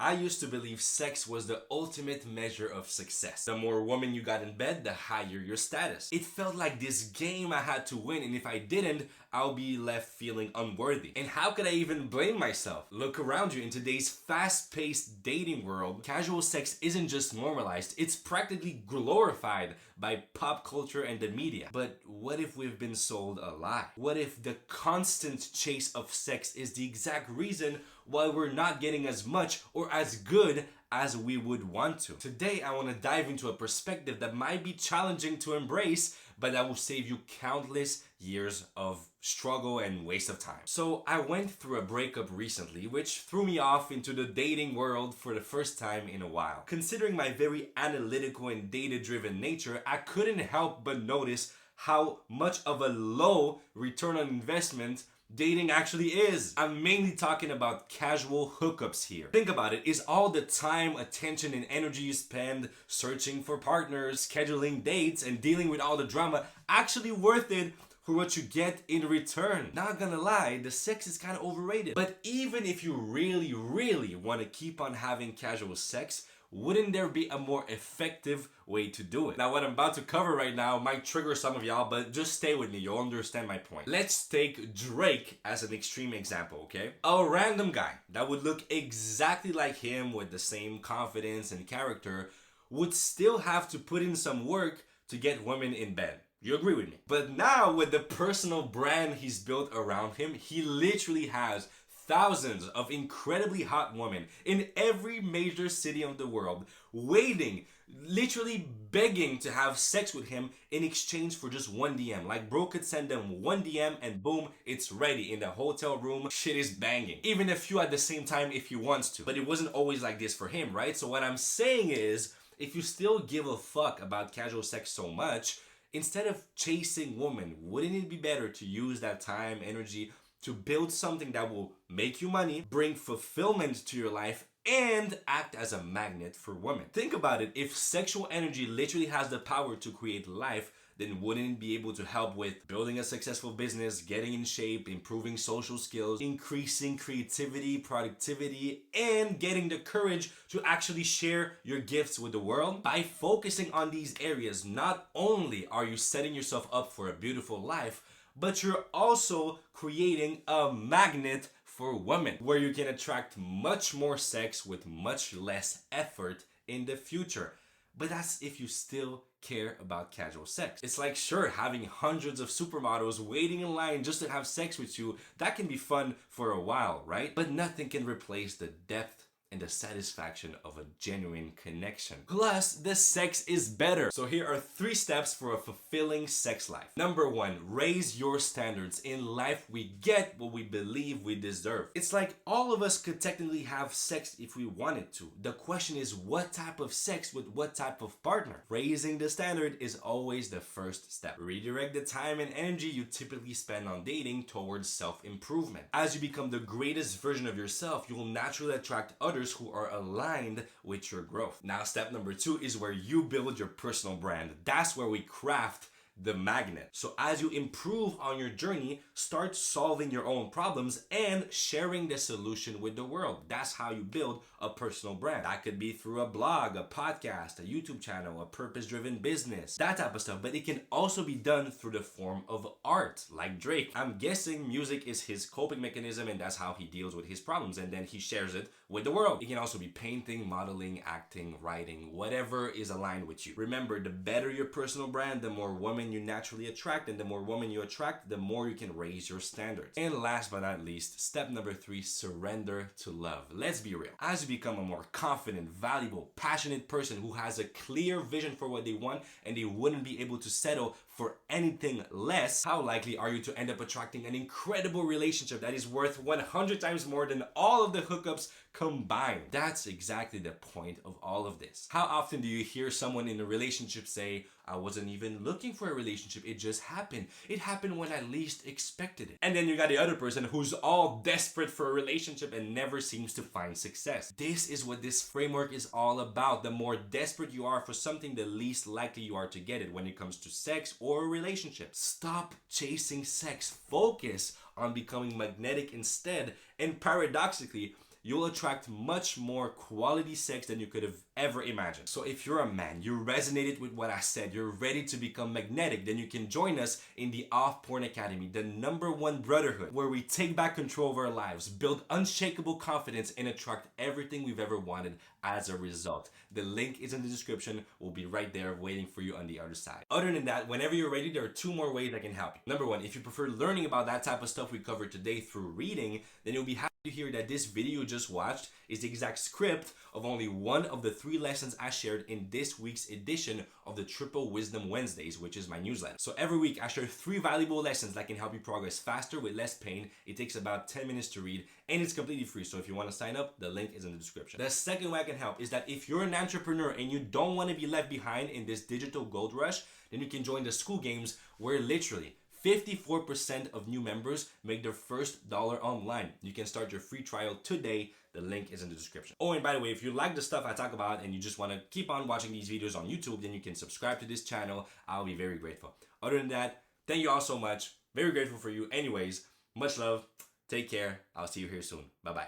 I used to believe sex was the ultimate measure of success. The more women you got in bed, the higher your status. It felt like this game I had to win, and if I didn't, I'll be left feeling unworthy. And how could I even blame myself? Look around you. In today's fast-paced dating world, casual sex isn't just normalized, it's practically glorified by pop culture and the media. But what if we've been sold a lie? What if the constant chase of sex is the exact reason why we're not getting as much or as good as we would want to? Today, I want to dive into a perspective that might be challenging to embrace, but that will save you countless years of struggle and waste of time. So I went through a breakup recently, which threw me off into the dating world for the first time in a while. Considering my very analytical and data-driven nature, I couldn't help but notice how much of a low return on investment dating actually is. I'm mainly talking about casual hookups here. Think about it. Is all the time, attention, and energy you spend searching for partners, scheduling dates, and dealing with all the drama actually worth it for what you get in return? Not gonna lie, the sex is kind of overrated. But even if you really want to keep on having casual sex, wouldn't there be a more effective way to do it? Now, what I'm about to cover right now might trigger some of y'all, but just stay with me, you'll understand my point. Let's take Drake as an extreme example, okay? A random guy that would look exactly like him with the same confidence and character would still have to put in some work to get women in bed. You agree with me? But now, with the personal brand he's built around him, he literally has thousands of incredibly hot women in every major city of the world waiting, literally begging to have sex with him in exchange for just one DM. Like, bro could send them one DM and boom, it's ready in the hotel room. Shit is banging. Even a few at the same time if he wants to. But it wasn't always like this for him, right? So what I'm saying is, if you still give a fuck about casual sex so much, instead of chasing women, wouldn't it be better to use that time, energy, to build something that will make you money, bring fulfillment to your life, and act as a magnet for women? Think about it. If sexual energy literally has the power to create life, then wouldn't it be able to help with building a successful business, getting in shape, improving social skills, increasing creativity, productivity, and getting the courage to actually share your gifts with the world? By focusing on these areas, not only are you setting yourself up for a beautiful life, but you're also creating a magnet for women where you can attract much more sex with much less effort in the future. But that's if you still care about casual sex. It's like, sure, having hundreds of supermodels waiting in line just to have sex with you, that can be fun for a while, right? But nothing can replace the depth and the satisfaction of a genuine connection. Plus, the sex is better. So here are 3 steps for a fulfilling sex life. Number 1, raise your standards. In life, we get what we believe we deserve. It's like all of us could technically have sex if we wanted to. The question is, what type of sex with what type of partner? Raising the standard is always the first step. Redirect the time and energy you typically spend on dating towards self-improvement. As you become the greatest version of yourself, you will naturally attract others who are aligned with your growth. Now, step number 2 is where you build your personal brand. That's where we craft the magnet. So as you improve on your journey, start solving your own problems and sharing the solution with the world. That's how you build a personal brand. That could be through a blog, a podcast, a YouTube channel, a purpose-driven business, that type of stuff. But it can also be done through the form of art, like Drake. I'm guessing music is his coping mechanism and that's how he deals with his problems, and then he shares it with the world. It can also be painting, modeling, acting, writing, whatever is aligned with you. Remember, the better your personal brand, the more women you naturally attract, and the more women you attract, the more you can raise your standards. And last but not least, step number 3, surrender to love. Let's be real. As you become a more confident, valuable, passionate person who has a clear vision for what they want and they wouldn't be able to settle for anything less, how likely are you to end up attracting an incredible relationship that is worth 100 times more than all of the hookups combined? That's exactly the point of all of this. How often do you hear someone in a relationship say, I wasn't even looking for a relationship, it just happened. It happened when I least expected it. And then you got the other person who's all desperate for a relationship and never seems to find success. This is what this framework is all about. The more desperate you are for something, the least likely you are to get it when it comes to sex or a relationship. Stop chasing sex. Focus on becoming magnetic instead. And paradoxically, you'll attract much more quality sex than you could have ever imagined. So if you're a man, you resonated with what I said, you're ready to become magnetic, then you can join us in the Off Porn Academy, the #1 brotherhood, where we take back control of our lives, build unshakable confidence, and attract everything we've ever wanted as a result. The link is in the description. We'll be right there waiting for you on the other side. Other than that, whenever you're ready, there are 2 more ways I can help you. #1, if you prefer learning about that type of stuff we covered today through reading, then you'll be happy to hear that this video you just watched is the exact script of only one of the 3 lessons I shared in this week's edition of the Triple Wisdom Wednesdays, which is my newsletter. So every week I share 3 valuable lessons that can help you progress faster with less pain. It takes about 10 minutes to read and it's completely free. So if you want to sign up, the link is in the description. The second way I can help is that if you're an entrepreneur and you don't want to be left behind in this digital gold rush, then you can join the School Games, where literally 54% of new members make their first dollar online. You can start your free trial today. The link is in the description. Oh, and by the way, if you like the stuff I talk about and you just want to keep on watching these videos on YouTube, then you can subscribe to this channel. I'll be very grateful. Other than that, thank you all so much. Very grateful for you. Anyways, much love. Take care. I'll see you here soon. Bye-bye.